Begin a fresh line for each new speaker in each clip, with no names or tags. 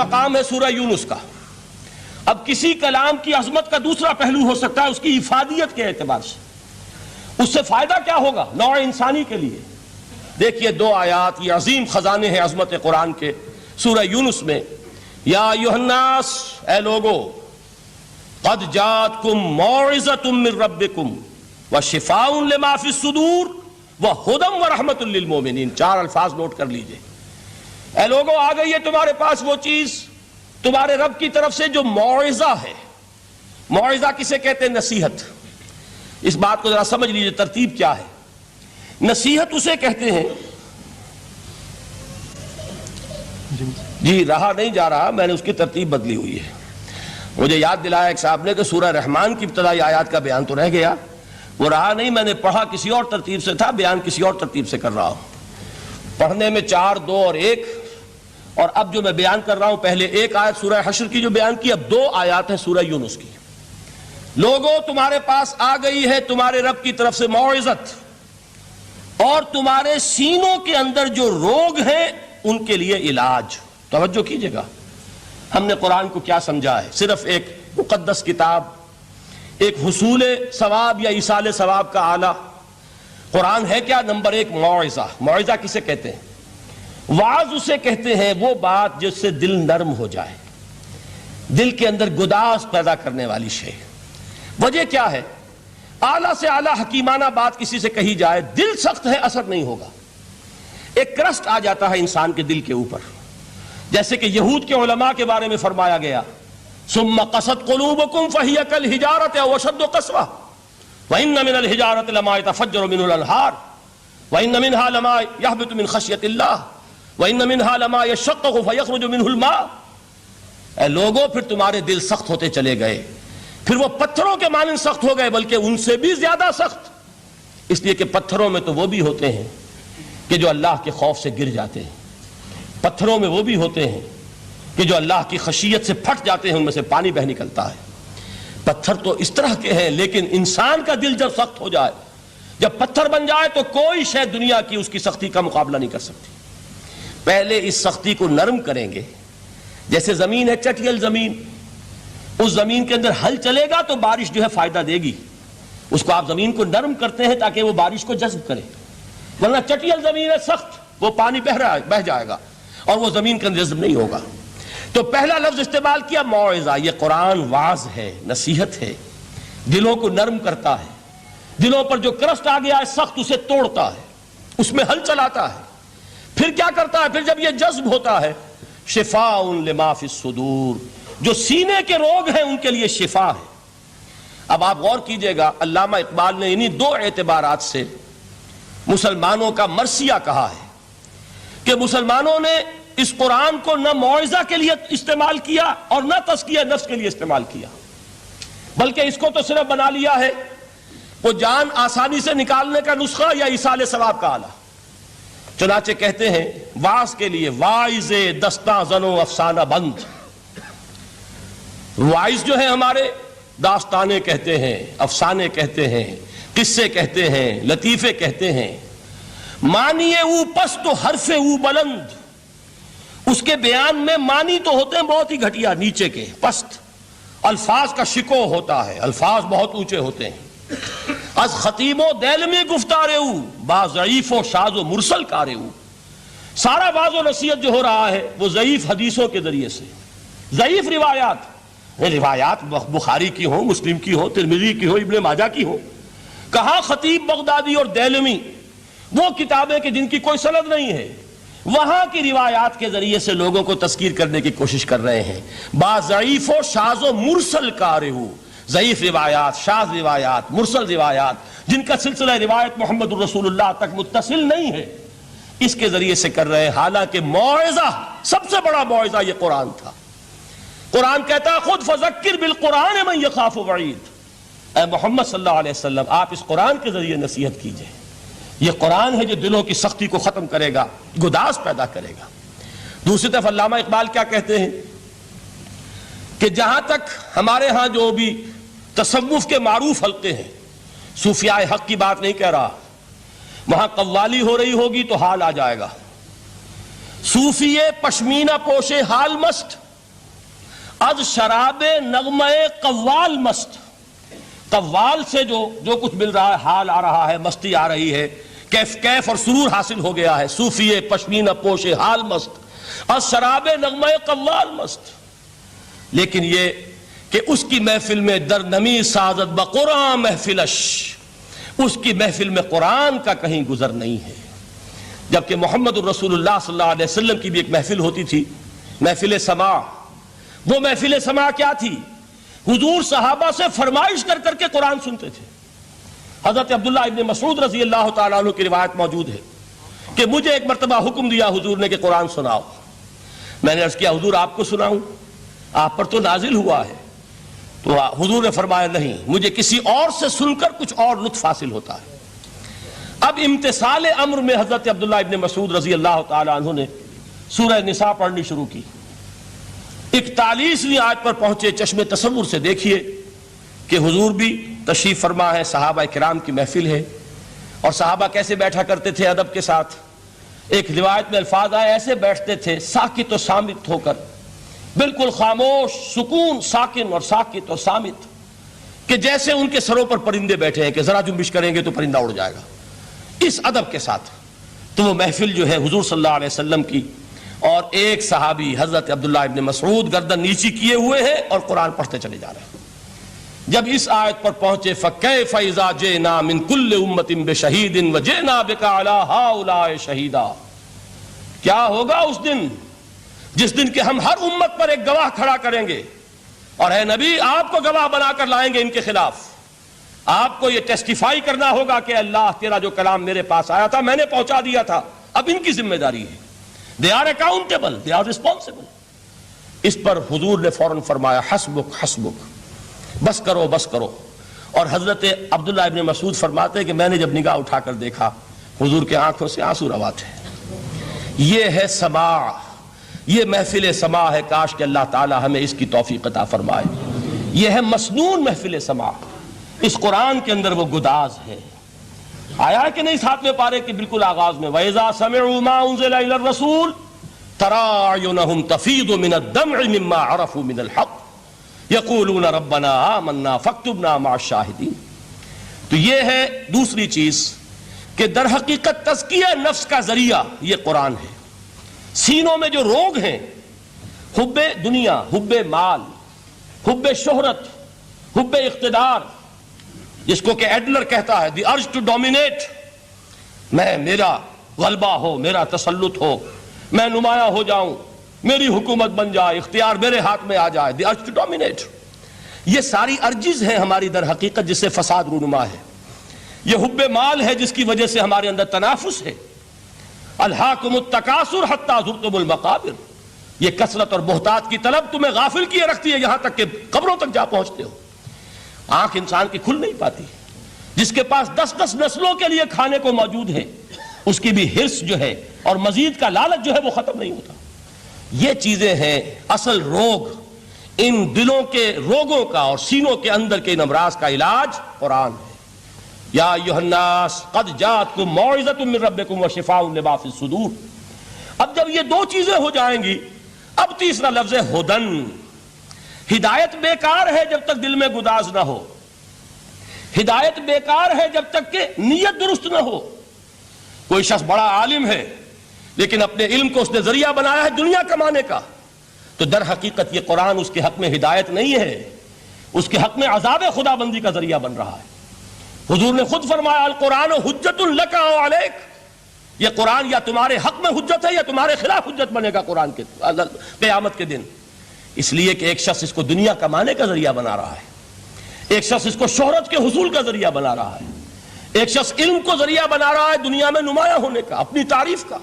مقام ہے سورہ یونس کا۔ اب کسی کلام کی عظمت کا دوسرا پہلو ہو سکتا ہے اس کی افادیت کے اعتبار سے، اس سے فائدہ کیا ہوگا نوع انسانی کے لیے۔ دیکھیے 2 آیات، یہ عظیم خزانے ہیں عظمت قرآن کے۔ سورہ یونس میں یا ایھا الناس، اے لوگو، قد جاءتکم موعظۃ من ربکم وشفاء لما فی الصدور وہدی ورحمۃ للمؤمنین۔ 4 الفاظ نوٹ کر لیجئے۔ اے لوگو، آ گئی ہے تمہارے پاس وہ چیز تمہارے رب کی طرف سے جو موعظہ ہے۔ موعظہ کسے کہتے ہیں؟ نصیحت۔ اس بات کو ذرا سمجھ لیجئے ترتیب کیا ہے۔ نصیحت اسے کہتے ہیں، جی رہا نہیں جا رہا، میں نے اس کی ترتیب بدلی ہوئی ہے۔ مجھے یاد دلایا ایک صاحب نے کہ سورہ رحمان کی ابتدائی آیات کا بیان تو رہ گیا، وہ رہا نہیں، میں نے پڑھا کسی اور ترتیب سے تھا، بیان کسی اور ترتیب سے کر رہا ہوں۔ پڑھنے میں 4، 2 اور 1، اور اب جو میں بیان کر رہا ہوں پہلے 1 آیت سورہ حشر کی جو بیان کی، اب 2 آیات ہیں سورہ یونس کی۔ لوگوں، تمہارے پاس آ گئی ہے تمہارے رب کی طرف سے موعظت، اور تمہارے سینوں کے اندر جو روگ ہیں ان کے لیے علاج۔ توجہ کیجئے گا، ہم نے قرآن کو کیا سمجھا ہے؟ صرف ایک مقدس کتاب، ایک حصول ثواب یا ایصال ثواب کا آلہ۔ قرآن ہے کیا؟ نمبر 1 موعظہ۔ موعظہ کسے کہتے ہیں؟ وعظ اسے کہتے ہیں وہ بات جس سے دل نرم ہو جائے، دل کے اندر گداز پیدا کرنے والی شے۔ وجہ کیا ہے؟ اعلیٰ سے اعلیٰ حکیمانہ بات کسی سے کہی جائے، دل سخت ہے، اثر نہیں ہوگا، ایک کرسٹ آ جاتا ہے انسان کے دل کے اوپر۔ جیسے کہ یہود کے علماء کے بارے میں فرمایا گیا، ثم قست قلوبکم فہی کالحجارۃ او اشد قسوۃ وان من الحجارۃ لما يتفجر منه الانہار وان منها لما يهبط من خشیۃ اللہ وان منها لما يشقق فيخرج منه الماء۔ اے لوگوں، پھر تمہارے دل سخت ہوتے چلے گئے، پھر وہ پتھروں کے مانند سخت ہو گئے، بلکہ ان سے بھی زیادہ سخت، اس لیے کہ پتھروں میں تو وہ بھی ہوتے ہیں کہ جو اللہ کے خوف سے گر جاتے ہیں، پتھروں میں وہ بھی ہوتے ہیں کہ جو اللہ کی خشیت سے پھٹ جاتے ہیں، ان میں سے پانی بہ نکلتا ہے۔ پتھر تو اس طرح کے ہیں، لیکن انسان کا دل جب سخت ہو جائے، جب پتھر بن جائے، تو کوئی شے دنیا کی اس کی سختی کا مقابلہ نہیں کر سکتی۔ پہلے اس سختی کو نرم کریں گے، جیسے زمین ہے چٹیل زمین، اس زمین کے اندر ہل چلے گا تو بارش جو ہے فائدہ دے گی، اس کو آپ زمین کو نرم کرتے ہیں تاکہ وہ بارش کو جذب کرے، ورنہ چٹیل زمین ہے سخت، وہ پانی بہ جائے گا اور وہ زمین کے اندر جذب نہیں ہوگا۔ تو پہلا لفظ استعمال کیا موعظہ۔ یہ قرآن واعظ ہے، نصیحت ہے، دلوں کو نرم کرتا ہے، دلوں پر جو کرسٹ آ گیا ہے سخت اسے توڑتا ہے، اس میں ہل چلاتا ہے۔ پھر کیا کرتا ہے؟ پھر جب یہ جذب ہوتا ہے، شفاء لما فی الصدور، جو سینے کے روگ ہیں ان کے لیے شفا ہے۔ اب آپ غور کیجئے گا، علامہ اقبال نے انہی 2 اعتبارات سے مسلمانوں کا مرثیہ کہا ہے کہ مسلمانوں نے اس قرآن کو نہ موعظہ کے لیے استعمال کیا اور نہ تزکیہ نفس کے لیے استعمال کیا، بلکہ اس کو تو صرف بنا لیا ہے وہ جان آسانی سے نکالنے کا نسخہ یا ایصال ثواب کا آلہ۔ چنانچہ کہتے ہیں واعظ کے لیے واعظ دستاں زن و افسانہ بند۔ واعظ جو ہیں ہمارے داستانے کہتے ہیں، افسانے کہتے ہیں، قصے کہتے ہیں، لطیفے کہتے ہیں۔ معنی او پست و حرف او بلند، اس کے بیان میں معنی تو ہوتے ہیں بہت ہی گھٹیا، نیچے کے پست، الفاظ کا شکو ہوتا ہے، الفاظ بہت اونچے ہوتے ہیں۔ از خطیب و دل میں گفتارے او با ضعیف و شاذ و مرسل کارے او، سارا باز و نصیحت جو ہو رہا ہے وہ ضعیف حدیثوں کے ذریعے سے، ضعیف روایات بخاری کی ہو، مسلم کی ہو، ترمذی کی ہو، ابن ماجہ کی ہو۔ کہاں خطیب بغدادی اور دیلمی، وہ کتابیں کہ جن کی کوئی سند نہیں ہے، وہاں کی روایات کے ذریعے سے لوگوں کو تذکیر کرنے کی کوشش کر رہے ہیں۔ با ضعیف و شاذ و مرسل کارے ہو، ضعیف روایات، شاذ روایات، مرسل روایات، جن کا سلسلہ روایت محمد الرسول اللہ تک متصل نہیں ہے، اس کے ذریعے سے کر رہے ہیں۔ حالانکہ موعظہ، سب سے بڑا موعظہ یہ قرآن تھا۔ قرآن کہتا ہے خود فذکر بالقرآن من یخاف وعید، اے محمد صلی اللہ علیہ وسلم آپ اس قرآن کے ذریعے نصیحت کیجئے۔ یہ قرآن ہے جو دلوں کی سختی کو ختم کرے گا، گداز پیدا کرے گا۔ دوسری طرف علامہ اقبال کیا کہتے ہیں کہ جہاں تک ہمارے ہاں جو بھی تصوف کے معروف حلقے ہیں، صوفیاء حق کی بات نہیں کہہ رہا، وہاں قوالی ہو رہی ہوگی تو حال آ جائے گا۔ صوفی پشمینہ پوشے حال مست، از شراب نغمہ قوال مست، قوال سے جو کچھ مل رہا ہے، حال آ رہا ہے، مستی آ رہی ہے، کیف اور سرور حاصل ہو گیا ہے، صوفی پشمینہ پوش حال مست، از شراب نغمہ قوال مست. لیکن یہ کہ اس کی محفل میں در نمی سازد بقرآن محفلش، اس کی محفل میں قرآن کا کہیں گزر نہیں ہے. جبکہ محمد الرسول اللہ صلی اللہ علیہ وسلم کی بھی ایک محفل ہوتی تھی، محفل سماع. وہ محفل سماع کیا تھی؟ حضور صحابہ سے فرمائش کر کر کے قرآن سنتے تھے. حضرت عبداللہ ابن مسعود رضی اللہ تعالیٰ عنہ کی روایت موجود ہے کہ مجھے ایک مرتبہ حکم دیا حضور نے کہ قرآن سناؤ. میں نے عرض کیا حضور آپ کو سناؤں؟ آپ پر تو نازل ہوا ہے. تو حضور نے فرمایا نہیں، مجھے کسی اور سے سن کر کچھ اور لطف حاصل ہوتا ہے. اب امتثال امر میں حضرت عبداللہ ابن مسعود رضی اللہ تعالیٰ عنہ نے سورہ نساء پڑھنی شروع کی. 41ویں آیت پر پہنچے. چشم تصور سے دیکھیے کہ حضور بھی تشریف فرما ہے، صحابہ کرام کی محفل ہے، اور صحابہ کیسے بیٹھا کرتے تھے ادب کے ساتھ. ایک روایت میں الفاظ آئے ایسے بیٹھتے تھے ساکت و صامت ہو کر، بالکل خاموش، سکون، ساکن اور ساکت اور صامت، کہ جیسے ان کے سروں پر پرندے بیٹھے ہیں کہ ذرا جنبش کریں گے تو پرندہ اڑ جائے گا، اس ادب کے ساتھ. تو وہ محفل جو ہے حضور صلی اللہ علیہ وسلم کی، اور ایک صحابی حضرت عبداللہ ابن مسعود گردن نیچی کیے ہوئے ہیں اور قرآن پڑھتے چلے جا رہے ہیں. جب اس آیت پر پہنچے فَكَيْفَ إِذَا جِئْنَا مِن كُلِّ أُمَّةٍ بِشَهِيدٍ وَجِئْنَا بِكَ عَلَىٰ هَٰؤُلَاءِ شَهِيدًا، کیا ہوگا اس دن جس دن کہ ہم ہر امت پر ایک گواہ کھڑا کریں گے، اور اے نبی آپ کو گواہ بنا کر لائیں گے ان کے خلاف. آپ کو یہ ٹیسٹیفائی کرنا ہوگا کہ اللہ تیرا جو کلام میرے پاس آیا تھا میں نے پہنچا دیا تھا، اب ان کی ذمہ داری ہے. They are accountable, they are responsible. اس پر حضور نے فوراً فرمایا حسبک حسبک، بس کرو بس کرو. اور حضرت عبداللہ ابن مسعود فرماتے ہیں کہ میں نے جب نگاہ اٹھا کر دیکھا حضور کے آنکھوں سے آنسو روا تھے. یہ ہے سماع، یہ محفل سماع ہے. کاش کہ اللہ تعالی ہمیں اس کی توفیق عطا فرمائے. یہ ہے مسنون محفل سماع. اس قرآن کے اندر وہ گداز ہے. آیا ہے کہ نہیں 7ویں پارے کے بالکل آغاز میں وَإِذَا سَمِعُوا مَا أُنزِلَ إِلَى الرَّسُولِ تَرَىٰ أَعْيُنَهُمْ تَفِيضُ مِنَ الدَّمْعِ مِمَّا عَرَفُوا مِنَ الْحَقِّ يَقُولُونَ رَبَّنَا آمَنَّا فَاكْتُبْنَا مَعَ الشَّاهِدِينَ. تو یہ ہے دوسری چیز کہ در حقیقت تزکیہ نفس کا ذریعہ یہ قرآن ہے. سینوں میں جو روگ ہیں، حب دنیا، حب مال، حب شہرت، حب اقتدار، جس کو کہ ایڈلر کہتا ہے دی ارج ٹو ڈومینیٹ، میرا غلبہ ہو، میرا تسلط ہو، میں نمایاں ہو جاؤں، میری حکومت بن جائے، اختیار میرے ہاتھ میں آ جائے، دی ارج ٹو ڈومینیٹ. یہ ساری ارجز ہیں ہماری در حقیقت جس سے فساد رونما ہے. یہ حب مال ہے جس کی وجہ سے ہمارے اندر تنافس ہے. الہاکم التکاثر حتی زرتم المقابر، یہ کثرت اور بہتات کی طلب تمہیں غافل کیے رکھتی ہے یہاں تک کہ قبروں تک جا پہنچتے ہو. آنکھ انسان کی کھل نہیں پاتی. جس کے پاس 10 نسلوں کے لیے کھانے کو موجود ہے اس کی بھی حرص جو ہے اور مزید کا لالچ جو ہے وہ ختم نہیں ہوتا. یہ چیزیں ہیں اصل روگ. ان دلوں کے روگوں کا اور سینوں کے اندر کے ان امراض کا علاج قرآن ہے. یا ایھا الناس قد جاءتکم موعظۃ من ربکم وشفاء لما فی الصدور. اب جب یہ دو چیزیں ہو جائیں گی، اب تیسرا لفظ ہے ہدن. ہدایت بیکار ہے جب تک دل میں گداز نہ ہو. ہدایت بیکار ہے جب تک کہ نیت درست نہ ہو. کوئی شخص بڑا عالم ہے لیکن اپنے علم کو اس نے ذریعہ بنایا ہے دنیا کمانے کا، تو در حقیقت یہ قرآن اس کے حق میں ہدایت نہیں ہے، اس کے حق میں عذاب خدا بندی کا ذریعہ بن رہا ہے. حضور نے خود فرمایا القرآن حجت لک او علیک، یہ قرآن یا تمہارے حق میں حجت ہے یا تمہارے خلاف حجت بنے گا قرآن کے قیامت کے دن. اس لیے کہ ایک شخص اس کو دنیا کمانے کا ذریعہ بنا رہا ہے، ایک شخص اس کو شہرت کے حصول کا ذریعہ بنا رہا ہے، ایک شخص علم کو ذریعہ بنا رہا ہے دنیا میں نمایاں ہونے کا، اپنی تعریف کا.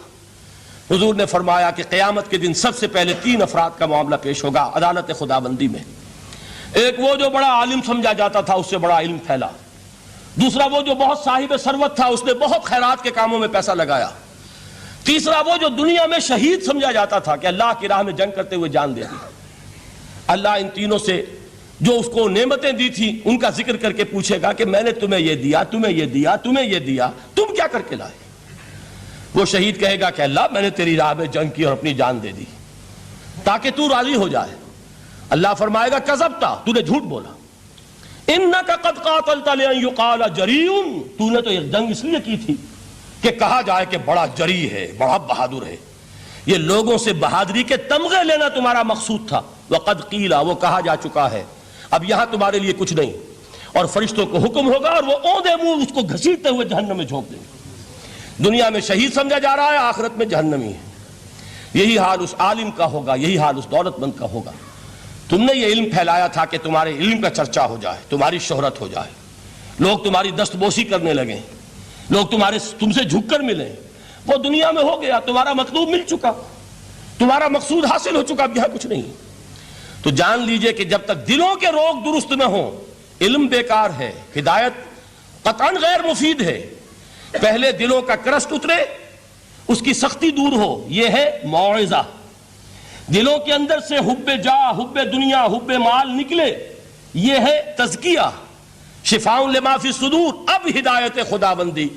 حضور نے فرمایا کہ قیامت کے دن سب سے پہلے 3 افراد کا معاملہ پیش ہوگا عدالت خدا بندی میں. ایک وہ جو بڑا عالم سمجھا جاتا تھا، اس سے بڑا علم پھیلا. دوسرا وہ جو بہت صاحب ثروت تھا، اس نے بہت خیرات کے کاموں میں پیسہ لگایا. تیسرا وہ جو دنیا میں شہید سمجھا جاتا تھا کہ اللہ کی راہ میں جنگ کرتے ہوئے جان دے دی. اللہ ان تینوں سے جو اس کو نعمتیں دی تھی ان کا ذکر کر کے پوچھے گا کہ میں نے تمہیں یہ دیا، تمہیں یہ دیا، تمہیں یہ دیا، تم کیا کر کے لائے؟ وہ شہید کہے گا کہ اللہ میں نے تیری راہ میں جنگ کی اور اپنی جان دے دی تاکہ تو راضی ہو جائے. اللہ فرمائے گا کذبتا، تو نے جھوٹ بولا، انک قد قاتلت لان یقال جریء، تو نے تو یہ جنگ اس لیے کی تھی کہ کہا جائے کہ بڑا جری ہے، بڑا بہادر ہے. یہ لوگوں سے بہادری کے تمغے لینا تمہارا مقصود تھا. وقد قیل، وہ کہا جا چکا ہے، اب یہاں تمہارے لیے کچھ نہیں. اور فرشتوں کو حکم ہوگا اور وہ اوندے منہ اس کو گھسیٹتے ہوئے جہنم میں جھونک دیں گے. دنیا میں شہید سمجھا جا رہا ہے، آخرت میں جہنمی ہے. یہی حال اس عالم کا ہوگا، یہی حال اس دولت مند کا ہوگا. تم نے یہ علم پھیلایا تھا کہ تمہارے علم کا چرچا ہو جائے، تمہاری شہرت ہو جائے، لوگ تمہاری دستبوسی کرنے لگیں، لوگ تم سے جھک کر ملیں. وہ دنیا میں ہو گیا، تمہارا مطلوب مل چکا، تمہارا مقصود حاصل ہو چکا، اب یہاں کچھ نہیں. تو جان لیجئے کہ جب تک دلوں کے روگ درست نہ ہوں، علم بیکار ہے، ہدایت قطعاً غیر مفید ہے. پہلے دلوں کا کرسٹ اترے، اس کی سختی دور ہو، یہ ہے موعظہ. دلوں کے اندر سے حب جاہ، حب دنیا، حب مال نکلے، یہ ہے تزکیہ. شفاء لما فی الصدور، اب ہدایت خداوندی،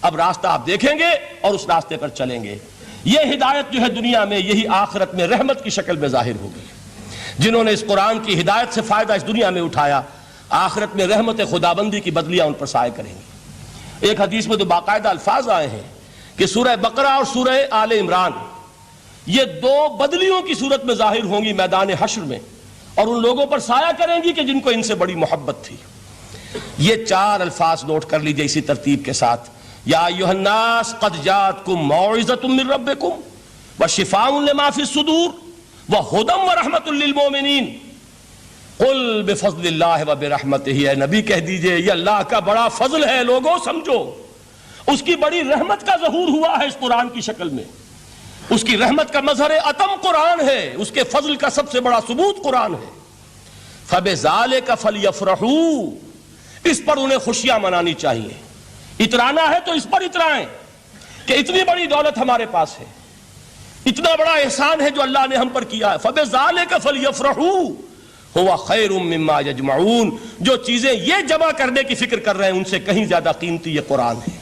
اب راستہ آپ دیکھیں گے اور اس راستے پر چلیں گے. یہ ہدایت جو ہے دنیا میں، یہی آخرت میں رحمت کی شکل میں ظاہر ہوگی. جنہوں نے اس قرآن کی ہدایت سے فائدہ اس دنیا میں اٹھایا، آخرت میں رحمت خداوندی کی بدلیاں ان پر سایہ کریں گے. ایک حدیث میں تو باقاعدہ الفاظ آئے ہیں کہ سورہ بقرہ اور سورہ آل عمران یہ دو بدلیوں کی صورت میں ظاہر ہوں گی میدان حشر میں، اور ان لوگوں پر سایہ کریں گی کہ جن کو ان سے بڑی محبت تھی. یہ چار الفاظ نوٹ کر لیجئے اسی ترتیب کے ساتھ. یا ایھا الناس قد جاءتکم موعظۃ من ربکم وشفاء لما فی الصدور وہدی ورحمۃ للمؤمنین قل بفضل اللہ وبرحمتہ. اے نبی کہہ دیجئے یہ اللہ کا بڑا فضل ہے، لوگوں سمجھو. اس کی بڑی رحمت کا ظہور ہوا ہے اس قرآن کی شکل میں. اس کی رحمت کا مظہر اتم قرآن ہے، اس کے فضل کا سب سے بڑا ثبوت قرآن ہے. فبذالک فلیفرحوا، اس پر انہیں خوشیاں منانی چاہیے. اترانا ہے تو اس پر اترائیں کہ اتنی بڑی دولت ہمارے پاس ہے، اتنا بڑا احسان ہے جو اللہ نے ہم پر کیا ہے. فبذالک فلیفرحوا هو خیر مما یجمعون. جو چیزیں یہ جمع کرنے کی فکر کر رہے ہیں ان سے کہیں زیادہ قیمتی یہ قرآن ہے.